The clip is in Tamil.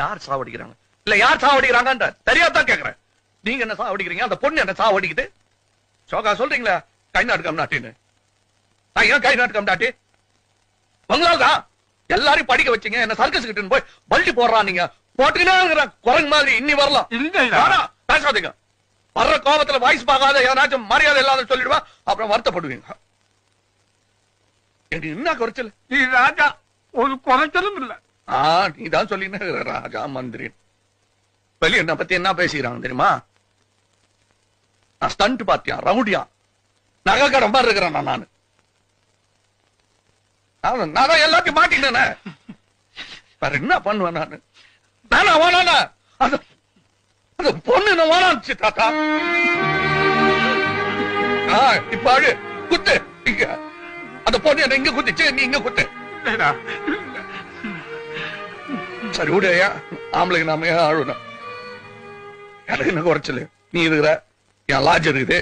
யார் சாவடிக்கிறாங்க இல்ல யார் சாவடிக்கிறாங்க தெரியாதான் கேக்குறேன். நீங்க என்ன சாவடிக்கிறீங்க? அந்த பொண்ணு என்ன சாவடிக்குது? சோகா சொல்றீங்களா கை நாட்டுக்கம் நாட்டின்னு? நான் ஏன் கை நாட்டுக்கம் நாட்டி? உங்களால்தான் எல்லாரையும் படிக்க வச்சீங்க. என்ன சர்க்கஸ் கிட்ட போய் பல்டி போடுறான். நீங்க போட்டுக்கிட்டே குரங்கு மாதிரி இன்னி வரலாம். பேசாதீங்க. வர்ற கோபத்துல வாய்ஸ் பார்க்காத ஏதாச்சும் மரியாதை இல்லாத சொல்லிடுவா, அப்புறம் வருத்தப்படுவீங்க. என்ன குறைச்சல்? நீ ராஜா ஒரு குறைச்சலும் இல்ல. நீதான் சொல்லின ராஜா மந்திரி. வெளிய என்ன பத்தி என்ன பேசிக்கிறாங்க தெரியுமா? நான் ஸ்டண்ட் பார்த்தியா, ரவுடியா, நகை கடை மாதிரி இருக்கிறேன் நானு. நான் தான் எல்லாத்தையும் மாட்டினேன். வேற என்ன பண்ணுவேன் நானு? நானா வேணானா அந்த பொண்ணு நான் வேணாச்சு தாத்தா. இப்ப அழு குத்து. இங்க அந்த பொண்ணு என்ன இங்க குத்துச்சு, நீ இங்க குத்து. சரி விடையா, ஆம்பளைக்கு நாம அழுணும். எனக்கு என்ன குறைச்சல? நீ இருக்கிற, என் லாட்ஜ் இருக்குது,